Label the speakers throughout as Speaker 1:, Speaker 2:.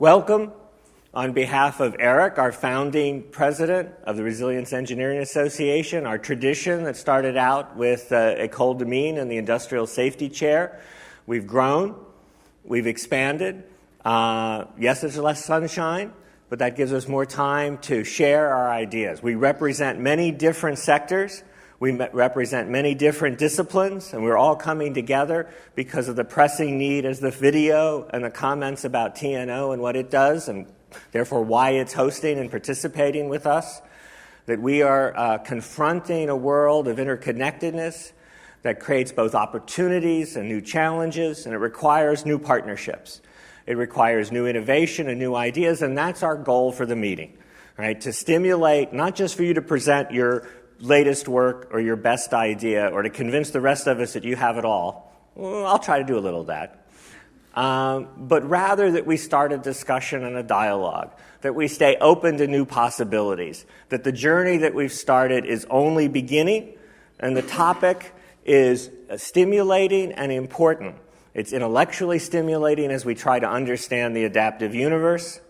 Speaker 1: Welcome. On behalf of Eric, our founding president of the Resilience Engineering Association, our tradition that started out with École de Mines and the Industrial Safety Chair, we've grown, we've expanded. Yes, there's less sunshine, but that gives us more time to share our ideas. We represent many different sectors. We represent many different disciplines, and we're all coming together because of the pressing need as the video and the comments about TNO and what it does, and therefore why it's hosting and participating with us, that we are confronting a world of interconnectedness that creates both opportunities and new challenges, and it requires new partnerships. It requires new innovation and new ideas, and that's our goal for the meeting, right? To stimulate, not just for you to present your latest work or your best idea or to convince the rest of us that you have it all. Well, I'll try to do a little of that. But rather that we start a discussion and a dialogue, that we stay open to new possibilities, that the journey that we've started is only beginning, and the topic is stimulating and important. It's intellectually stimulating as we try to understand the adaptive universe,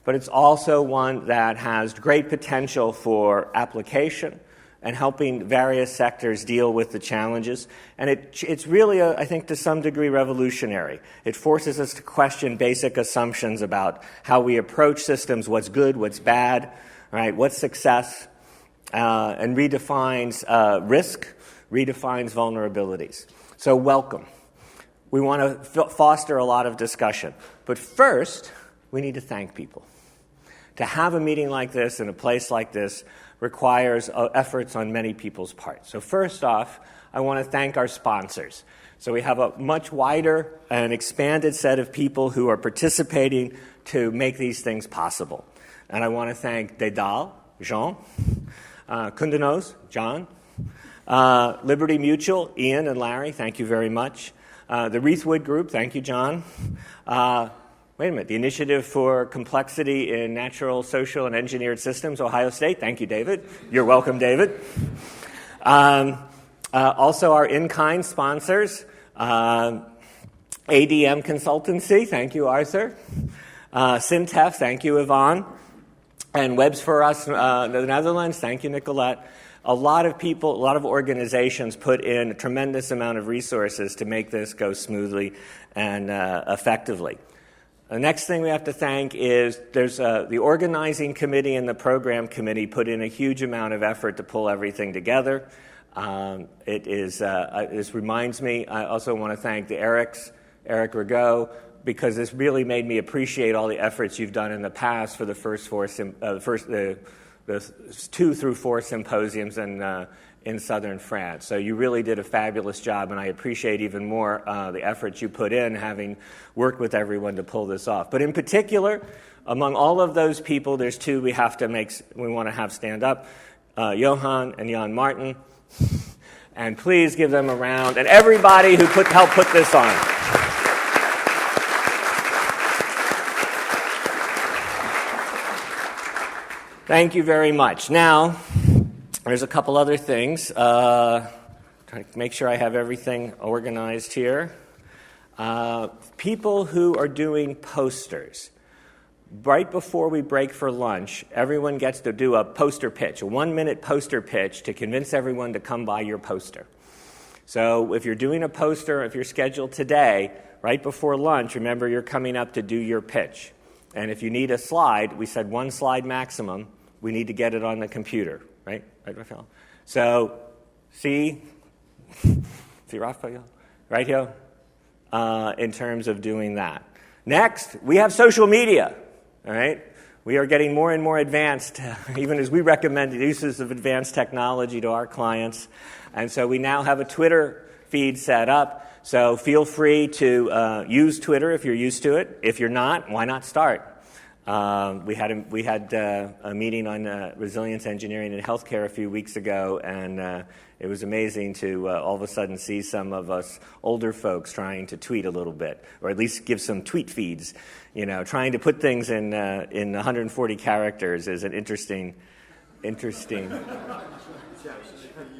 Speaker 1: but it's also one that has great potential for application and helping various sectors deal with the challenges. And it's really, I think, to some degree revolutionary. It forces us to question basic assumptions about how we approach systems, what's good, what's bad, right? What's success, and redefines risk, redefines vulnerabilities. So welcome. We want to foster a lot of discussion. But first, we need to thank people. To have a meeting like this in a place like this requires efforts on many people's parts. So first off, I want to thank our sponsors. So we have a much wider and expanded set of people who are participating to make these things possible. And I want to thank Dédale, Jean, Kundanos, John, Liberty Mutual, Ian and Larry, thank you very much. The Wreathwood Group, thank you, John. Wait a minute, the Initiative for Complexity in Natural, Social, and Engineered Systems, Ohio State. Thank you, David. You're welcome, David. Also our in-kind sponsors, ADM Consultancy. Thank you, Arthur. Syntef, thank you, Yvonne. And Webs for Us, the Netherlands. Thank you, Nicolette. A lot of people, a lot of organizations put in a tremendous amount of resources to make this go smoothly and effectively. The next thing we have to thank is there's the organizing committee and the program committee put in a huge amount of effort to pull everything together. This reminds me, I also want to thank the Eric Rigaud, because this really made me appreciate all the efforts you've done in the past for the the 2 through 4 symposiums in southern France. So you really did a fabulous job, and I appreciate even more the efforts you put in, having worked with everyone to pull this off. But in particular, among all of those people, there's 2 we want to have stand up, Johan and Jan Martin. And please give them a round, and everybody who helped put this on. Thank you very much. Now, there's a couple other things. Trying to make sure I have everything organized here. People who are doing posters. Right before we break for lunch, everyone gets to do a poster pitch, a 1-minute poster pitch to convince everyone to come buy your poster. So if you're doing a poster, if you're scheduled today, right before lunch, remember you're coming up to do your pitch. And if you need a slide, we said 1 slide maximum. We need to get it on the computer, right? Right, Raphael? So, see Raphael? Right here? In terms of doing that. Next, we have social media, all right? We are getting more and more advanced, even as we recommend the uses of advanced technology to our clients. And so we now have a Twitter feed set up. So feel free to use Twitter if you're used to it. If you're not, why not start? We had a meeting on resilience engineering in healthcare a few weeks ago, and it was amazing to all of a sudden see some of us older folks trying to tweet a little bit, or at least give some tweet feeds. You know, trying to put things in 140 characters is an interesting.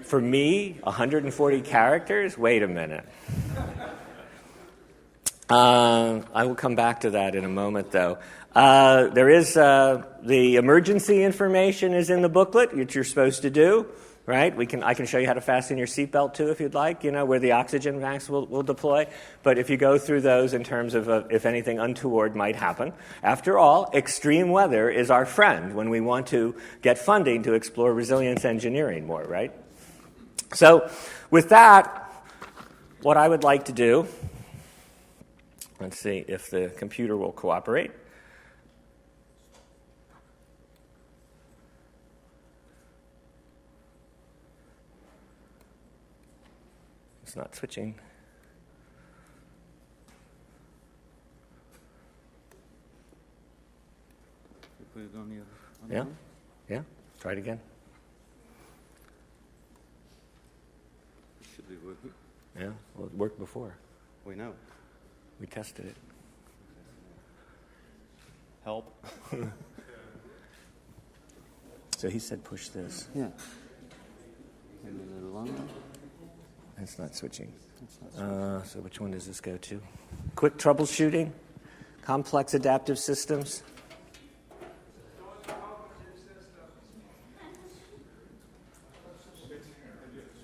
Speaker 1: For me, 140 characters? Wait a minute. I will come back to that in a moment, though. There is the emergency information is in the booklet, which you're supposed to do, right? I can show you how to fasten your seatbelt, too, if you'd like, where the oxygen mask will deploy. But if you go through those in terms of if anything untoward might happen. After all, extreme weather is our friend when we want to get funding to explore resilience engineering more, right? So with that, what I would like to do, let's see if the computer will cooperate. It's not switching.
Speaker 2: Put it on
Speaker 1: Yeah? Yeah? Try it again.
Speaker 2: Should be working.
Speaker 1: Yeah? Well, it worked before.
Speaker 2: We know.
Speaker 1: We tested it.
Speaker 2: Help.
Speaker 1: So he said push this.
Speaker 2: Yeah. Maybe a little longer.
Speaker 1: It's not switching.
Speaker 2: It's not switching.
Speaker 1: So which one does this go to? Quick troubleshooting, complex adaptive systems.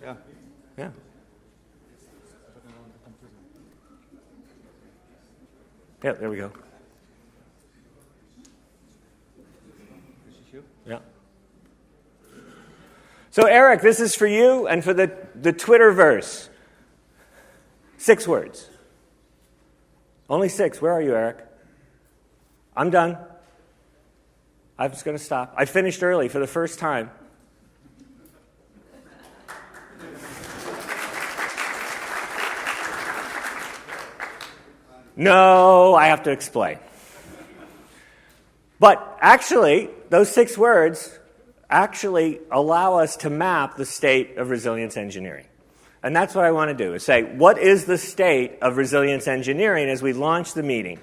Speaker 2: Yeah.
Speaker 1: Yeah. Yeah, there we go.
Speaker 2: This is you?
Speaker 1: Yeah. So, Eric, this is for you and for the Twitterverse. 6 words. Only 6. Where are you, Eric? I'm done. I'm just going to stop. I finished early for the first time. No, I have to explain. But actually, those 6 words actually allow us to map the state of resilience engineering. And that's what I want to do, is say, what is the state of resilience engineering as we launch the meeting?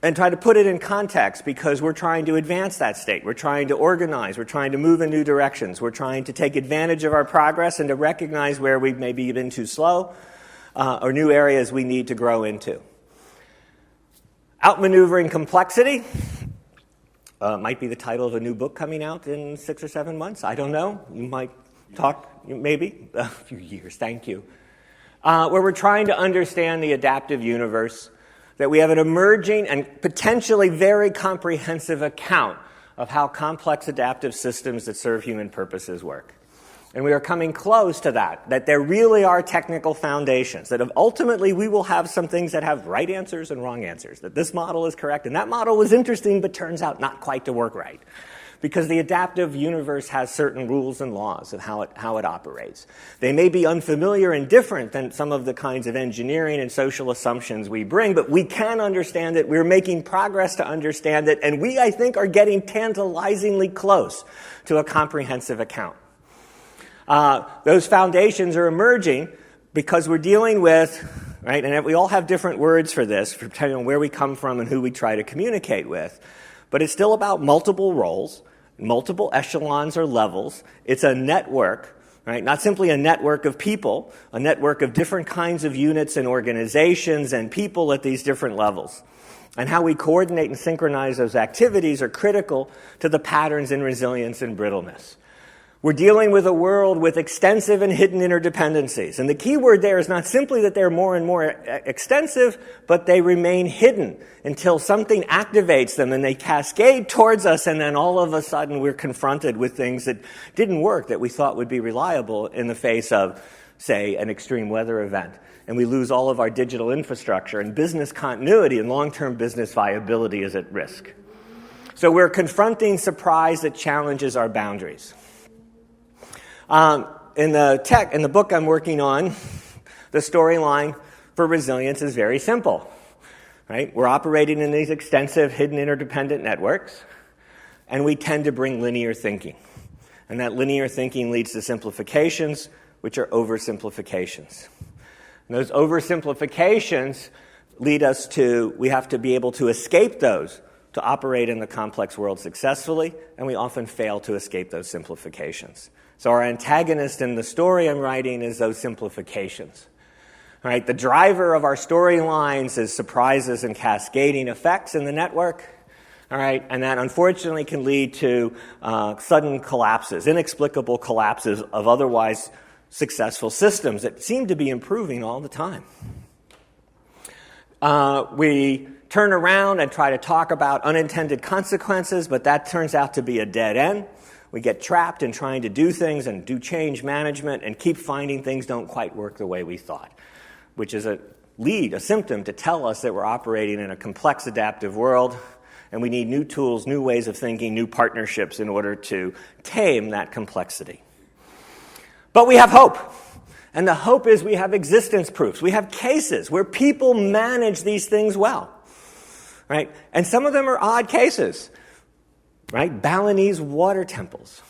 Speaker 1: And try to put it in context, because we're trying to advance that state. We're trying to organize. We're trying to move in new directions. We're trying to take advantage of our progress and to recognize where we've maybe been too slow or new areas we need to grow into. Outmaneuvering complexity might be the title of a new book coming out in 6 or 7 months. I don't know. You might talk, maybe, a few years. Thank you. Where we're trying to understand the adaptive universe, that we have an emerging and potentially very comprehensive account of how complex adaptive systems that serve human purposes work. And we are coming close to that there really are technical foundations, that ultimately we will have some things that have right answers and wrong answers, that this model is correct, and that model was interesting but turns out not quite to work right. Because the adaptive universe has certain rules and laws of how it operates. They may be unfamiliar and different than some of the kinds of engineering and social assumptions we bring, but we can understand it. We're making progress to understand it, and we, I think, are getting tantalizingly close to a comprehensive account. Those foundations are emerging because we're dealing with, right, and we all have different words for this, depending on where we come from and who we try to communicate with. But it's still about multiple roles, multiple echelons or levels. It's a network, right? Not simply a network of people, a network of different kinds of units and organizations and people at these different levels. And how we coordinate and synchronize those activities are critical to the patterns in resilience and brittleness. We're dealing with a world with extensive and hidden interdependencies. And the key word there is not simply that they're more and more extensive, but they remain hidden until something activates them and they cascade towards us, and then all of a sudden we're confronted with things that didn't work, that we thought would be reliable in the face of, say, an extreme weather event. And we lose all of our digital infrastructure, and business continuity and long-term business viability is at risk. So we're confronting surprise that challenges our boundaries. In the book I'm working on, the storyline for resilience is very simple, right? We're operating in these extensive, hidden, interdependent networks, and we tend to bring linear thinking. And that linear thinking leads to simplifications, which are oversimplifications. And those oversimplifications lead us to, we have to be able to escape those to operate in the complex world successfully, and we often fail to escape those simplifications. So our antagonist in the story I'm writing is those simplifications. All right, the driver of our storylines is surprises and cascading effects in the network. All right, and that unfortunately can lead to sudden collapses, inexplicable collapses of otherwise successful systems that seem to be improving all the time. We turn around and try to talk about unintended consequences, but that turns out to be a dead end. We get trapped in trying to do things and do change management and keep finding things don't quite work the way we thought, which is a symptom to tell us that we're operating in a complex adaptive world, and we need new tools, new ways of thinking, new partnerships in order to tame that complexity. But we have hope. And the hope is we have existence proofs. We have cases where people manage these things well. Right? And some of them are odd cases. Right? Balinese water temples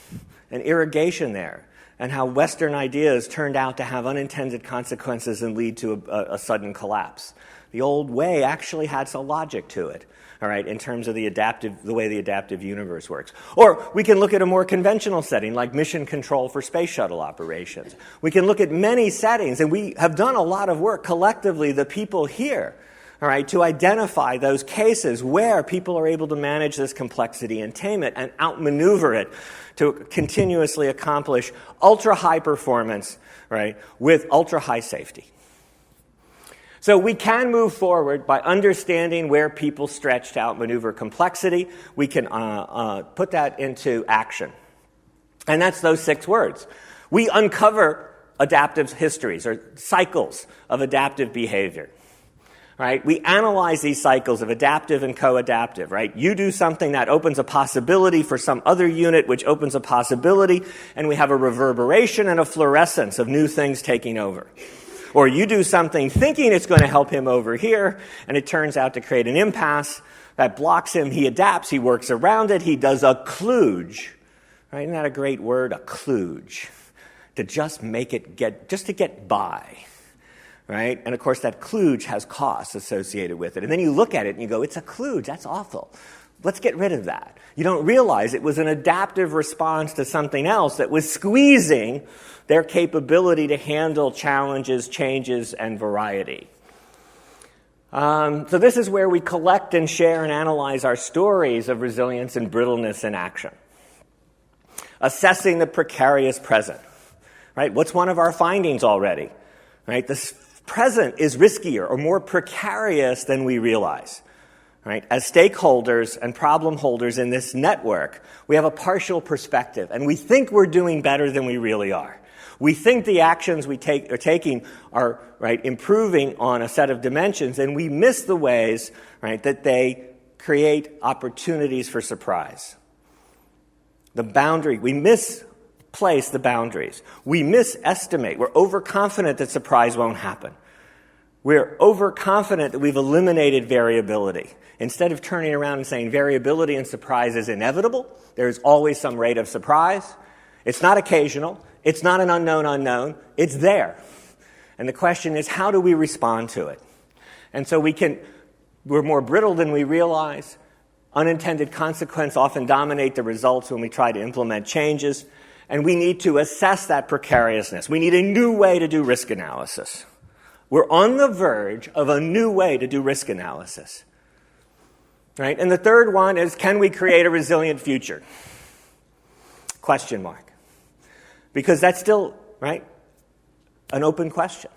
Speaker 1: and irrigation there, and how Western ideas turned out to have unintended consequences and lead to a sudden collapse. The old way actually had some logic to it, all right, in terms of the way the adaptive universe works. Or we can look at a more conventional setting like mission control for space shuttle operations. We can look at many settings, and we have done a lot of work collectively, the people here, all right, to identify those cases where people are able to manage this complexity and tame it and outmaneuver it to continuously accomplish ultra-high performance, right, with ultra-high safety. So we can move forward by understanding where people stretch to outmaneuver complexity. We can put that into action. And that's those 6 words. We uncover adaptive histories or cycles of adaptive behavior. Right? We analyze these cycles of adaptive and co-adaptive, right? You do something that opens a possibility for some other unit, which opens a possibility, and we have a reverberation and a fluorescence of new things taking over. Or you do something thinking it's going to help him over here, and it turns out to create an impasse that blocks him. He adapts, he works around it, he does a kludge. Right? Isn't that a great word? A kludge. To just make it to get by. Right? And of course, that kludge has costs associated with it. And then you look at it and you go, it's a kludge, that's awful. Let's get rid of that. You don't realize it was an adaptive response to something else that was squeezing their capability to handle challenges, changes, and variety. So this is where we collect and share and analyze our stories of resilience and brittleness in action. Assessing the precarious present. Right? What's one of our findings already? Right? The present is riskier or more precarious than we realize. Right? As stakeholders and problem holders in this network, we have a partial perspective, and we think we're doing better than we really are. We think the actions we are taking are right, improving on a set of dimensions, and we miss the ways right, that they create opportunities for surprise. The boundary, we misplace the boundaries. We misestimate. We're overconfident that surprise won't happen. We're overconfident that we've eliminated variability. Instead of turning around and saying variability and surprise is inevitable, there's always some rate of surprise. It's not occasional. It's not an unknown unknown. It's there. And the question is, how do we respond to it? And so we're more brittle than we realize. Unintended consequences often dominate the results when we try to implement changes. And we need to assess that precariousness. We need a new way to do risk analysis. We're on the verge of a new way to do risk analysis. Right? And the third one is, can we create a resilient future? Question mark. Because that's still, right, an open question.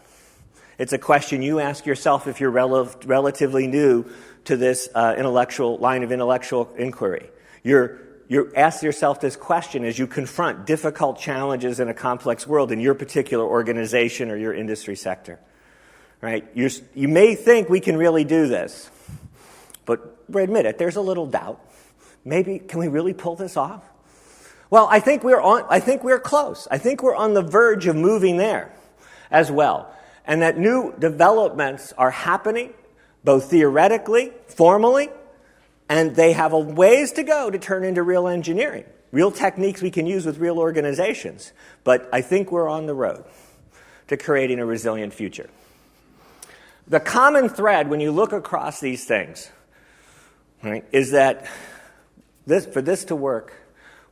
Speaker 1: It's a question you ask yourself if you're relatively new to this line of intellectual inquiry. You ask yourself this question as you confront difficult challenges in a complex world in your particular organization or your industry sector. Right? You may think we can really do this, but admit it, there's a little doubt. Maybe, can we really pull this off? Well, I think we're close. I think we're on the verge of moving there as well. And that new developments are happening, both theoretically, formally, and they have a ways to go to turn into real engineering, real techniques we can use with real organizations. But I think we're on the road to creating a resilient future. The common thread when you look across these things, right, is that for this to work,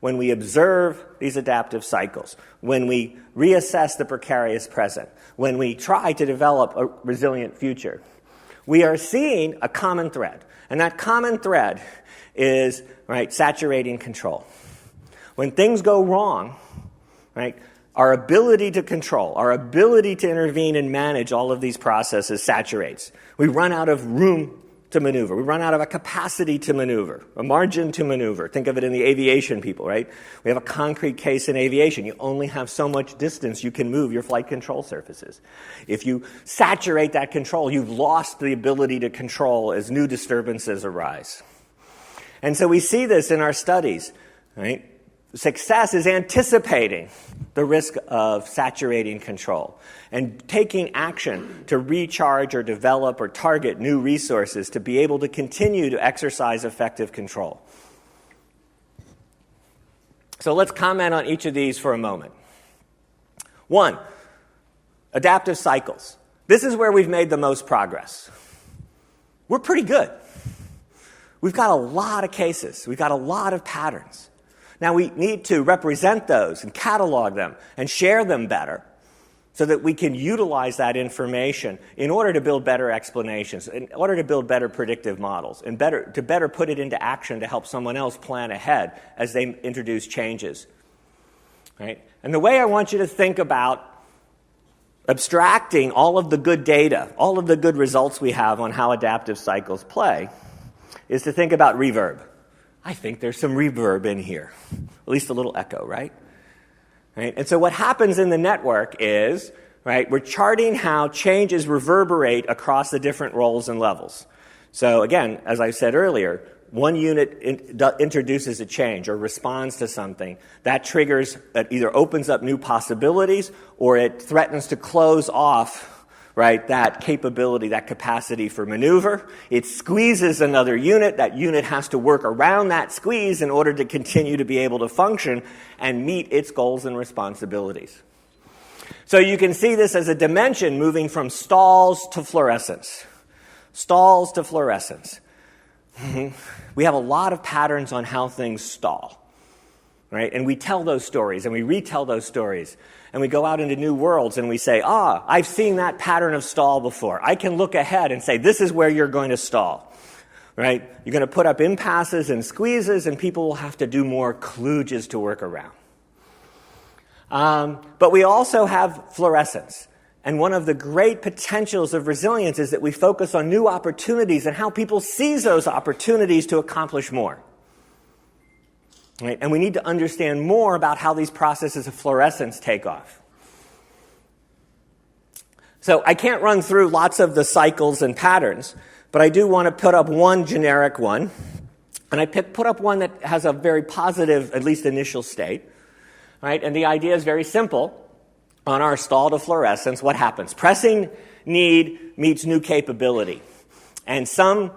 Speaker 1: when we observe these adaptive cycles, when we reassess the precarious present, when we try to develop a resilient future, we are seeing a common thread. And that common thread is, right, saturating control. When things go wrong, right, our ability to control, our ability to intervene and manage all of these processes saturates. We run out of room to maneuver. We run out of a capacity to maneuver, a margin to maneuver. Think of it in the aviation people, right? We have a concrete case in aviation. You only have so much distance you can move your flight control surfaces. If you saturate that control, you've lost the ability to control as new disturbances arise. And so we see this in our studies, right? Success is anticipating the risk of saturating control and taking action to recharge or develop or target new resources to be able to continue to exercise effective control. So let's comment on each of these for a moment. 1, adaptive cycles. This is where we've made the most progress. We're pretty good. We've got a lot of cases. We've got a lot of patterns. Now, we need to represent those and catalog them and share them better so that we can utilize that information in order to build better explanations, in order to build better predictive models, and to better put it into action to help someone else plan ahead as they introduce changes. Right? And the way I want you to think about abstracting all of the good data, all of the good results we have on how adaptive cycles play, is to think about reverb. I think there's some reverb in here, at least a little echo, right? Right? And so what happens in the network is, right, we're charting how changes reverberate across the different roles and levels. So again, as I said earlier, one unit introduces a change or responds to something. That triggers, that either opens up new possibilities or it threatens to close off, right, that capability, that capacity for maneuver. It squeezes another unit. That unit has to work around that squeeze in order to continue to be able to function and meet its goals and responsibilities. So you can see this as a dimension moving from stalls to fluorescence. Stalls to fluorescence. We have a lot of patterns on how things stall. Right? And we tell those stories and we retell those stories. And we go out into new worlds and we say, I've seen that pattern of stall before. I can look ahead and say, this is where you're going to stall. Right? You're going to put up impasses and squeezes and people will have to do more kludges to work around. But we also have fluorescence. And one of the great potentials of resilience is that we focus on new opportunities and how people seize those opportunities to accomplish more. Right? And we need to understand more about how these processes of fluorescence take off. So I can't run through lots of the cycles and patterns, but I do want to put up one generic one. And I put up one that has a very positive, at least initial state. Right? And the idea is very simple. On our stall to fluorescence, what happens? Pressing need meets new capability. And some,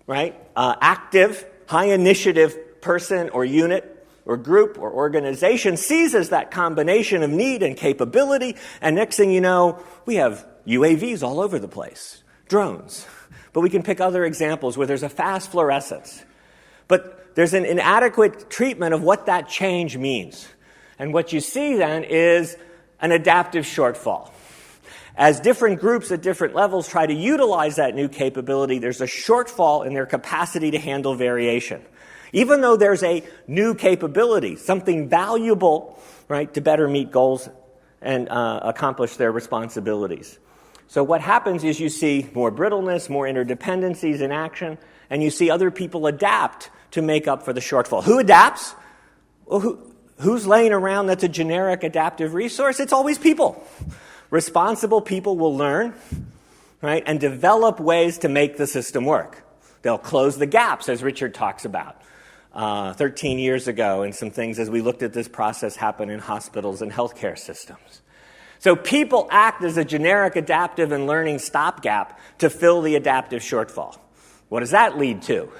Speaker 1: right, active, high initiative person or unit or group or organization seizes that combination of need and capability, and next thing you know, we have UAVs all over the place, drones. But we can pick other examples where there's a fast fluorescence. But there's an inadequate treatment of what that change means. And what you see then is an adaptive shortfall. As different groups at different levels try to utilize that new capability, there's a shortfall in their capacity to handle variation. Even though there's a new capability, something valuable, right, to better meet goals and accomplish their responsibilities. So what happens is you see more brittleness, more interdependencies in action, and you see other people adapt to make up for the shortfall. Who adapts? Well, who's laying around that's a generic adaptive resource? It's always people. Responsible people will learn, right, and develop ways to make the system work. They'll close the gaps, as Richard talks about. 13 years ago, and some things as we looked at this process happen in hospitals and healthcare systems. So people act as a generic adaptive and learning stopgap to fill the adaptive shortfall. What does that lead to?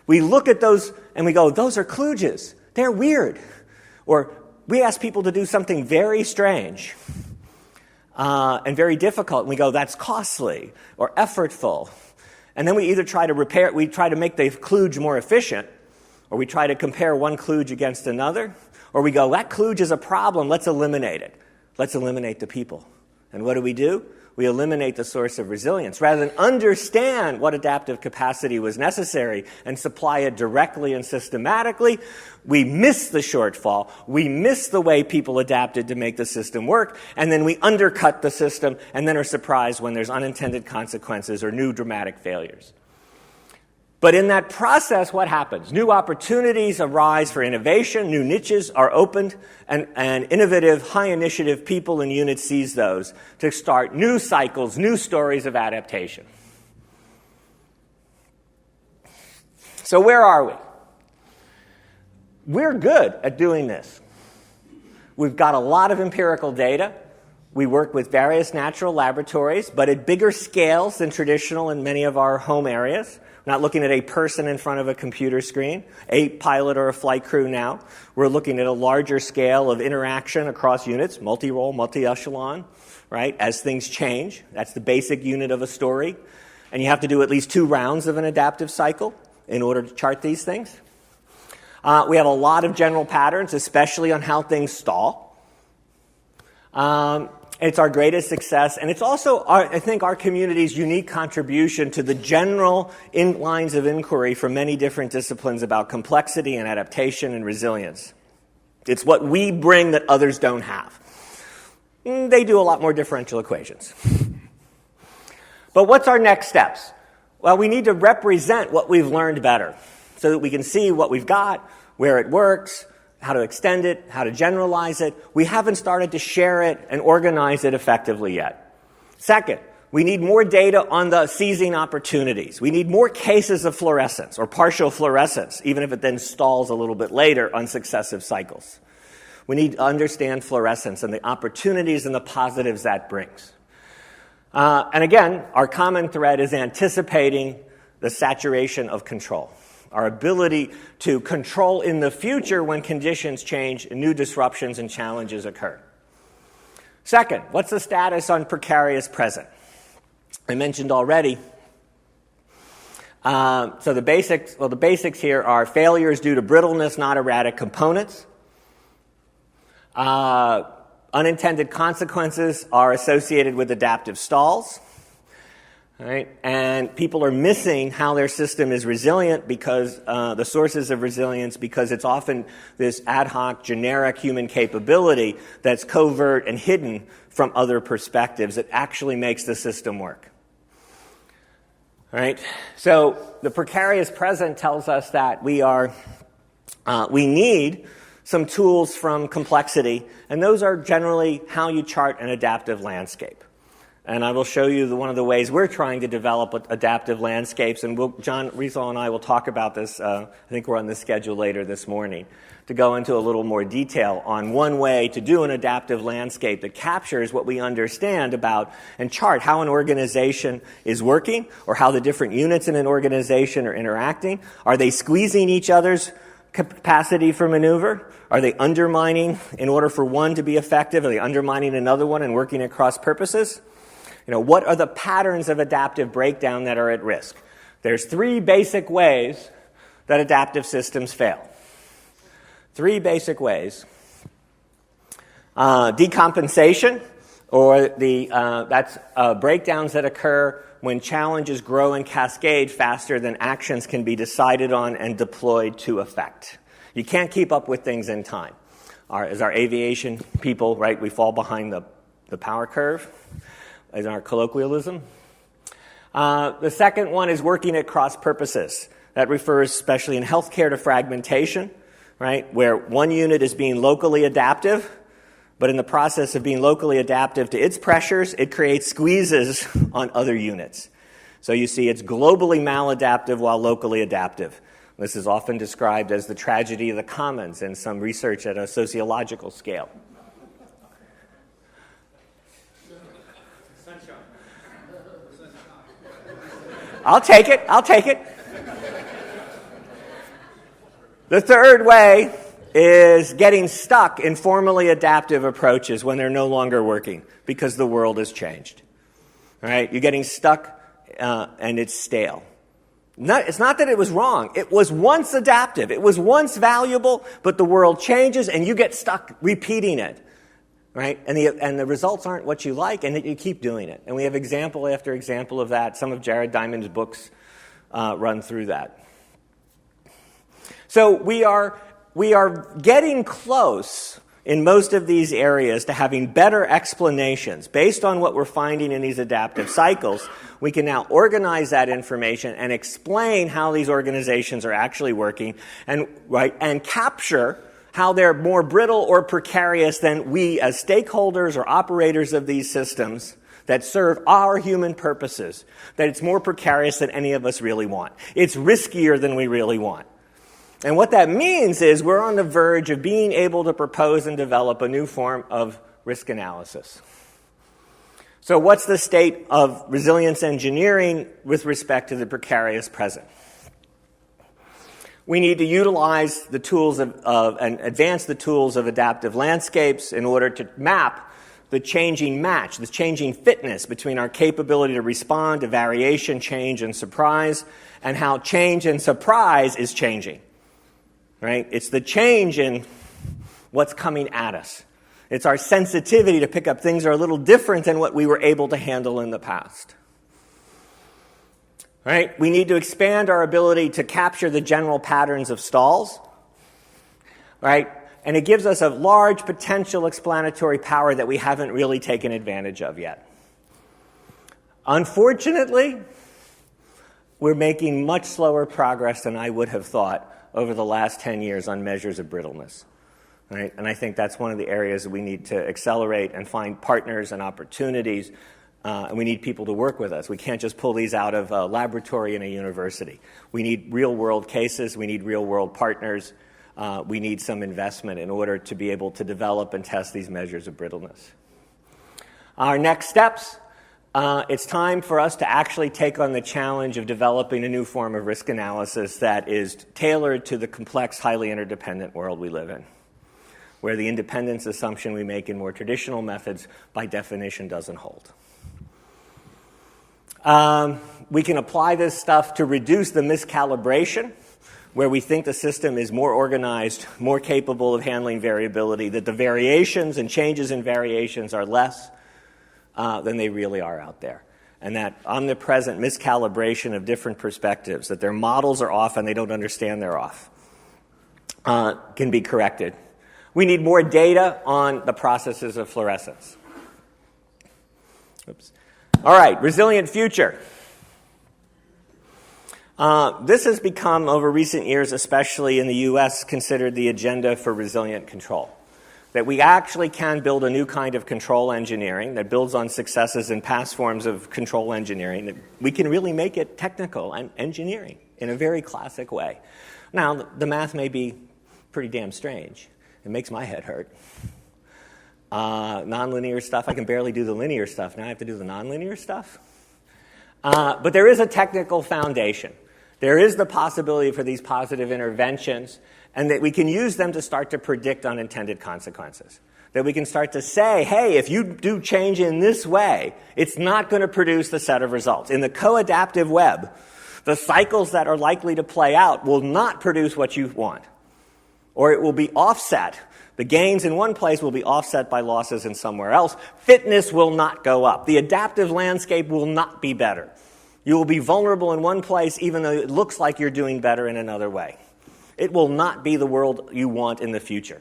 Speaker 1: We look at those and we go, those are kludges. They're weird. Or we ask people to do something very strange and very difficult, and we go, that's costly or effortful. And then we either try to repair it, we try to make the kludge more efficient, or we try to compare one kludge against another, or we go, that kludge is a problem, let's eliminate it. Let's eliminate the people. And what do? We eliminate the source of resilience. Rather than understand what adaptive capacity was necessary and supply it directly and systematically, we miss the shortfall, we miss the way people adapted to make the system work, and then we undercut the system and then are surprised when there's unintended consequences or new dramatic failures. But in that process, what happens? New opportunities arise for innovation, new niches are opened, and innovative, high-initiative people and units seize those to start new cycles, new stories of adaptation. So where are we? We're good at doing this. We've got a lot of empirical data. We work with various natural laboratories, but at bigger scales than traditional in many of our home areas. We're not looking at a person in front of a computer screen, a pilot or a flight crew now. We're looking at a larger scale of interaction across units, multi-role, multi-echelon, right, as things change. That's the basic unit of a story. And you have to do at least 2 rounds of an adaptive cycle in order to chart these things. We have a lot of general patterns, especially on how things stall. It's our greatest success, and it's also, I think, our community's unique contribution to the general lines of inquiry from many different disciplines about complexity and adaptation and resilience. It's what we bring that others don't have. They do a lot more differential equations. But what's our next steps? Well, we need to represent what we've learned better so that we can see what we've got, where it works, how to extend it, how to generalize it. We haven't started to share it and organize it effectively yet. Second, we need more data on the seizing opportunities. We need more cases of fluorescence or partial fluorescence, even if it then stalls a little bit later on successive cycles. We need to understand fluorescence and the opportunities and the positives that brings. And again, our common thread is anticipating the saturation of control. Our ability to control in the future when conditions change and new disruptions and challenges occur. Second, what's the status on precarious present? I mentioned already. So the basics here are failures due to brittleness, not erratic components. Unintended consequences are associated with adaptive stalls. Right? And people are missing how their system is resilient because the sources of resilience, because it's often this ad hoc, generic human capability that's covert and hidden from other perspectives that actually makes the system work. Right? So the precarious present tells us that we need some tools from complexity, and those are generally how you chart an adaptive landscape. And I will show you one of the ways we're trying to develop adaptive landscapes. And John Riesel and I will talk about this. I think we're on the schedule later this morning to go into a little more detail on one way to do an adaptive landscape that captures what we understand about and chart how an organization is working or how the different units in an organization are interacting. Are they squeezing each other's capacity for maneuver? Are they undermining in order for one to be effective? Are they undermining another one and working at cross purposes? What are the patterns of adaptive breakdown that are at risk? There's 3 basic ways that adaptive systems fail. 3 basic ways. Decompensation, or that's breakdowns that occur when challenges grow and cascade faster than actions can be decided on and deployed to effect. You can't keep up with things in time. As our aviation people, right, we fall behind the power curve. Is our colloquialism. The second one is working at cross purposes. That refers, especially in healthcare, to fragmentation, right, where one unit is being locally adaptive, but in the process of being locally adaptive to its pressures, it creates squeezes on other units. So you see it's globally maladaptive while locally adaptive. This is often described as the tragedy of the commons in some research at a sociological scale. I'll take it. The third way is getting stuck in formally adaptive approaches when they're no longer working because the world has changed. All right? You're getting stuck and it's stale. It's not that it was wrong. It was once adaptive. It was once valuable, but the world changes and you get stuck repeating it, right? And the results aren't what you like, and you keep doing it. And we have example after example of that. Some of Jared Diamond's books run through that. So we are getting close in most of these areas to having better explanations. Based on what we're finding in these adaptive cycles, we can now organize that information and explain how these organizations are actually working and capture how they're more brittle or precarious than we as stakeholders or operators of these systems that serve our human purposes, that it's more precarious than any of us really want. It's riskier than we really want. And what that means is we're on the verge of being able to propose and develop a new form of risk analysis. So what's the state of resilience engineering with respect to the precarious present? We need to utilize the tools and advance the tools of adaptive landscapes in order to map the changing match, the changing fitness between our capability to respond to variation, change, and surprise, and how change and surprise is changing. Right? It's the change in what's coming at us. It's our sensitivity to pick up things that are a little different than what we were able to handle in the past. Right? We need to expand our ability to capture the general patterns of stalls. Right? And it gives us a large potential explanatory power that we haven't really taken advantage of yet. Unfortunately, we're making much slower progress than I would have thought over the last 10 years on measures of brittleness. Right? And I think that's one of the areas that we need to accelerate and find partners and opportunities, and we need people to work with us. We can't just pull these out of a laboratory in a university. We need real-world cases. We need real-world partners. We need some investment in order to be able to develop and test these measures of brittleness. Our next steps. It's time for us to actually take on the challenge of developing a new form of risk analysis that is tailored to the complex, highly interdependent world we live in, where the independence assumption we make in more traditional methods, by definition, doesn't hold. We can apply this stuff to reduce the miscalibration, where we think the system is more organized, more capable of handling variability, that the variations and changes in variations are less than they really are out there. And that omnipresent miscalibration of different perspectives, that their models are off and they don't understand they're off, can be corrected. We need more data on the processes of fluorescence. Oops. All right, resilient future. This has become, over recent years, especially in the U.S., considered the agenda for resilient control. That we actually can build a new kind of control engineering that builds on successes in past forms of control engineering. That we can really make it technical and engineering in a very classic way. Now, the math may be pretty damn strange. It makes my head hurt. Nonlinear stuff, I can barely do the linear stuff. Now I have to do the nonlinear stuff. But there is a technical foundation. There is the possibility for these positive interventions, and that we can use them to start to predict unintended consequences. That we can start to say, hey, if you do change in this way, it's not going to produce the set of results. In the co-adaptive web, the cycles that are likely to play out will not produce what you want. Or it will be offset. The gains in one place will be offset by losses in somewhere else. Fitness will not go up. The adaptive landscape will not be better. You will be vulnerable in one place even though it looks like you're doing better in another way. It will not be the world you want in the future.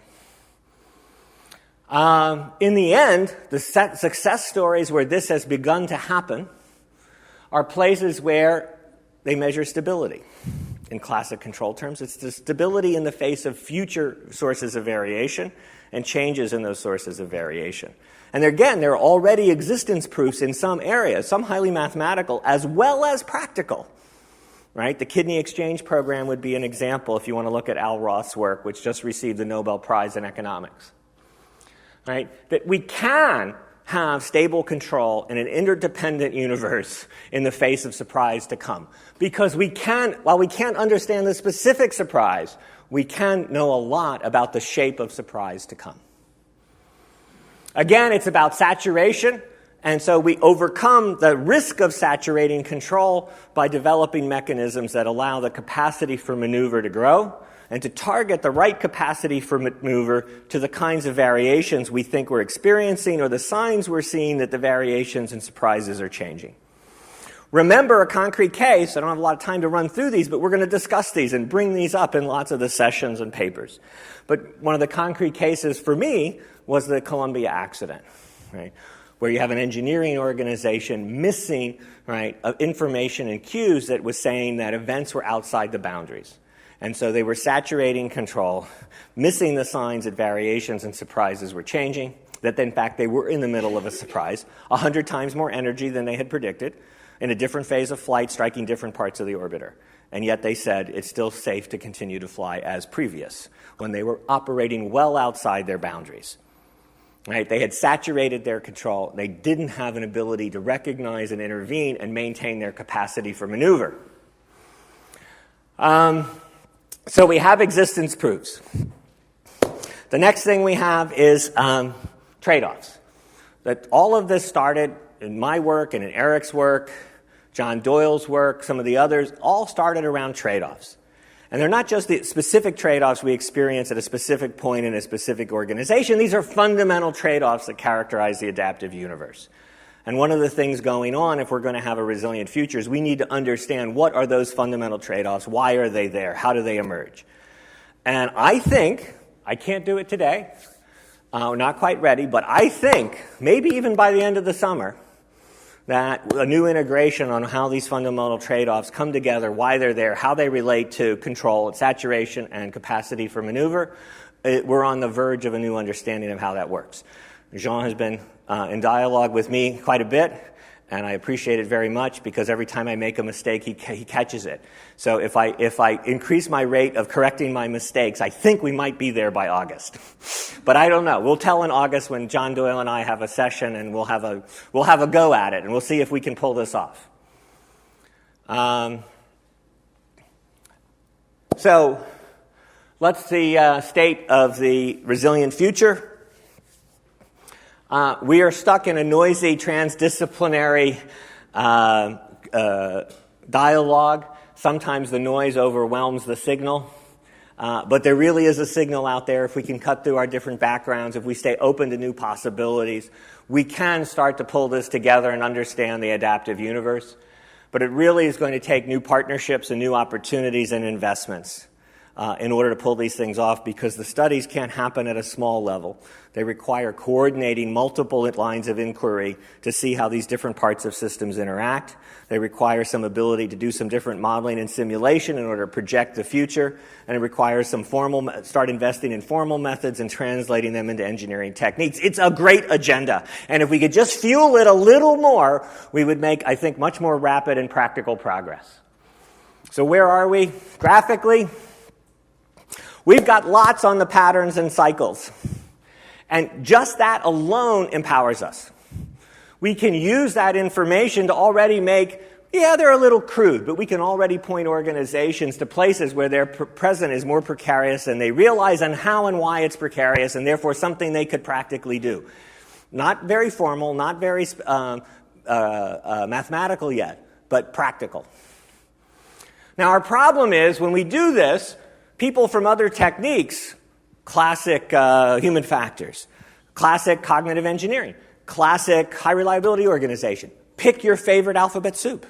Speaker 1: In the end, the success stories where this has begun to happen are places where they measure stability. In classic control terms, it's the stability in the face of future sources of variation and changes in those sources of variation. And again, there are already existence proofs in some areas, some highly mathematical as well as practical. Right? The kidney exchange program would be an example if you want to look at Al Roth's work, which just received the Nobel Prize in economics. Right? That we can have stable control in an interdependent universe in the face of surprise to come. Because while we can't understand the specific surprise, we can know a lot about the shape of surprise to come. Again, it's about saturation And so we overcome the risk of saturating control by developing mechanisms that allow the capacity for maneuver to grow and to target the right capacity for maneuver to the kinds of variations we think we're experiencing or the signs we're seeing that the variations and surprises are changing. Remember a concrete case. I don't have a lot of time to run through these, but we're going to discuss these and bring these up in lots of the sessions and papers. But one of the concrete cases for me was the Columbia accident, right, where you have an engineering organization missing, right, information and cues that was saying that events were outside the boundaries. And so they were saturating control, missing the signs that variations and surprises were changing, that in fact they were in the middle of a surprise, 100 times more energy than they had predicted, in a different phase of flight, striking different parts of the orbiter. And yet they said it's still safe to continue to fly as previous, when they were operating well outside their boundaries. Right? They had saturated their control. They didn't have an ability to recognize and intervene and maintain their capacity for maneuver. So we have existence proofs. The next thing we have is trade-offs. That all of this started in my work and in Eric's work, John Doyle's work, some of the others, all started around trade-offs. And they're not just the specific trade-offs we experience at a specific point in a specific organization. These are fundamental trade-offs that characterize the adaptive universe. And one of the things going on, if we're going to have a resilient future, is we need to understand what are those fundamental trade-offs, why are they there, how do they emerge? And I think, I can't do it today, we're not quite ready, but I think, maybe even by the end of the summer, that a new integration on how these fundamental trade-offs come together, why they're there, how they relate to control, saturation, and capacity for maneuver, we're on the verge of a new understanding of how that works. Jean has been in dialogue with me quite a bit, and I appreciate it very much because every time I make a mistake, he catches it. So if I increase my rate of correcting my mistakes, I think we might be there by August. But I don't know. We'll tell in August when John Doyle and I have a session, and we'll have a go at it, and we'll see if we can pull this off. So let's the state of the resilient future. We are stuck in a noisy transdisciplinary dialogue. Sometimes the noise overwhelms the signal. But there really is a signal out there. If we can cut through our different backgrounds, if we stay open to new possibilities, we can start to pull this together and understand the adaptive universe. But it really is going to take new partnerships and new opportunities and investments in order to pull these things off, because the studies can't happen at a small level. They require coordinating multiple lines of inquiry to see how these different parts of systems interact. They require some ability to do some different modeling and simulation in order to project the future. And it requires some start investing in formal methods and translating them into engineering techniques. It's a great agenda. And if we could just fuel it a little more, we would make, I think, much more rapid and practical progress. So where are we? Graphically, we've got lots on the patterns and cycles. And just that alone empowers us. We can use that information to already they're a little crude, but we can already point organizations to places where their present is more precarious than they realize, and how and why it's precarious, and therefore something they could practically do. Not very formal, not very mathematical yet, but practical. Now our problem is when we do this, people from other techniques, classic human factors, classic cognitive engineering, classic high reliability organization, pick your favorite alphabet soup.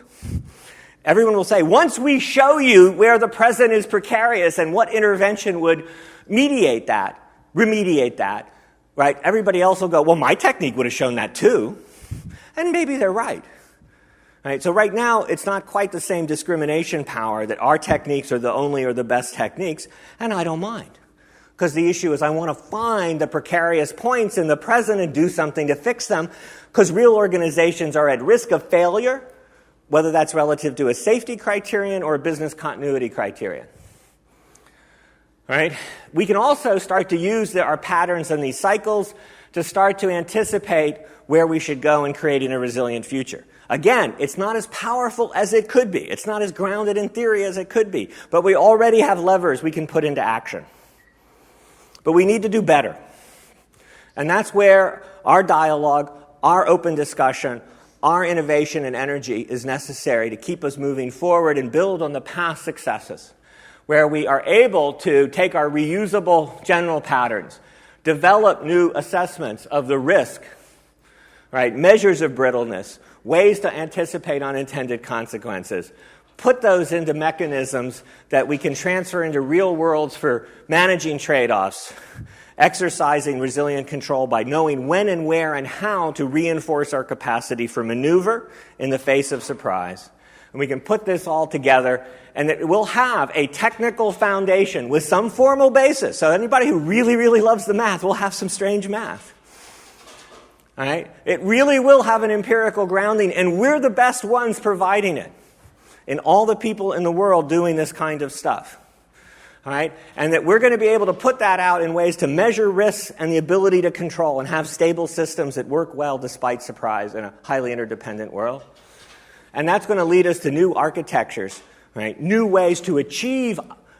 Speaker 1: Everyone will say, once we show you where the present is precarious and what intervention would remediate that, right? Everybody else will go, well, my technique would have shown that too. And maybe they're right. Right, so right now, it's not quite the same discrimination power that our techniques are the only or the best techniques, and I don't mind. Because the issue is I want to find the precarious points in the present and do something to fix them, because real organizations are at risk of failure, whether that's relative to a safety criterion or a business continuity criterion. Right? We can also start to use our patterns and these cycles to start to anticipate where we should go in creating a resilient future. Again, it's not as powerful as it could be. It's not as grounded in theory as it could be. But we already have levers we can put into action. But we need to do better. And that's where our dialogue our open discussion, our innovation and energy is necessary to keep us moving forward and build on the past successes, where we are able to take our reusable general patterns, develop new assessments of the risk, right, measures of brittleness, ways to anticipate unintended consequences, put those into mechanisms that we can transfer into real worlds for managing trade-offs, exercising resilient control by knowing when and where and how to reinforce our capacity for maneuver in the face of surprise. And we can put this all together, and it will have a technical foundation with some formal basis. So anybody who really, really loves the math will have some strange math. All right? It really will have an empirical grounding, and we're the best ones providing it in all the people in the world doing this kind of stuff. All right? And that we're going to be able to put that out in ways to measure risks and the ability to control and have stable systems that work well despite surprise in a highly interdependent world. And that's going to lead us to new architectures, right? New ways to achieve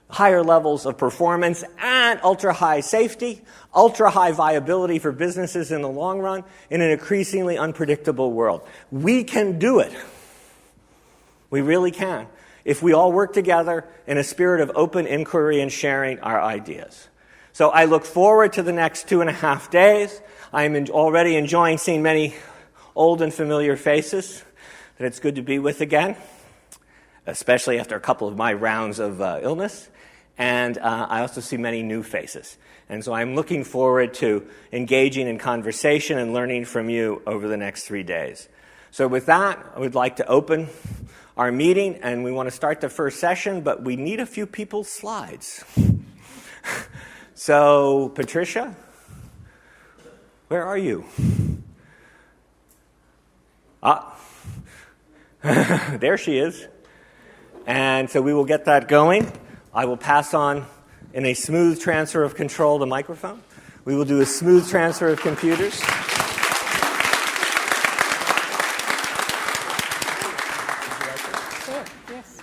Speaker 1: higher levels of performance and ultra-high safety, ultra-high viability for businesses in the long run in an increasingly unpredictable world. We can do it. We really can, if we all work together in a spirit of open inquiry and sharing our ideas. So I look forward to the next 2.5 days. I'm already enjoying seeing many old and familiar faces that it's good to be with again, especially after a couple of my rounds of illness. And I also see many new faces. And so I'm looking forward to engaging in conversation and learning from you over the next 3 days. So with that, I would like to open our meeting, and we want to start the first session, but we need a few people's slides. So, Patricia, where are you? There she is. And so we will get that going. I will pass on in a smooth transfer of control the microphone. We will do a smooth transfer of computers.
Speaker 3: Sure, yes.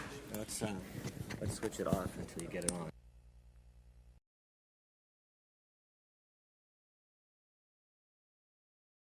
Speaker 1: Let's switch it off until you get it on.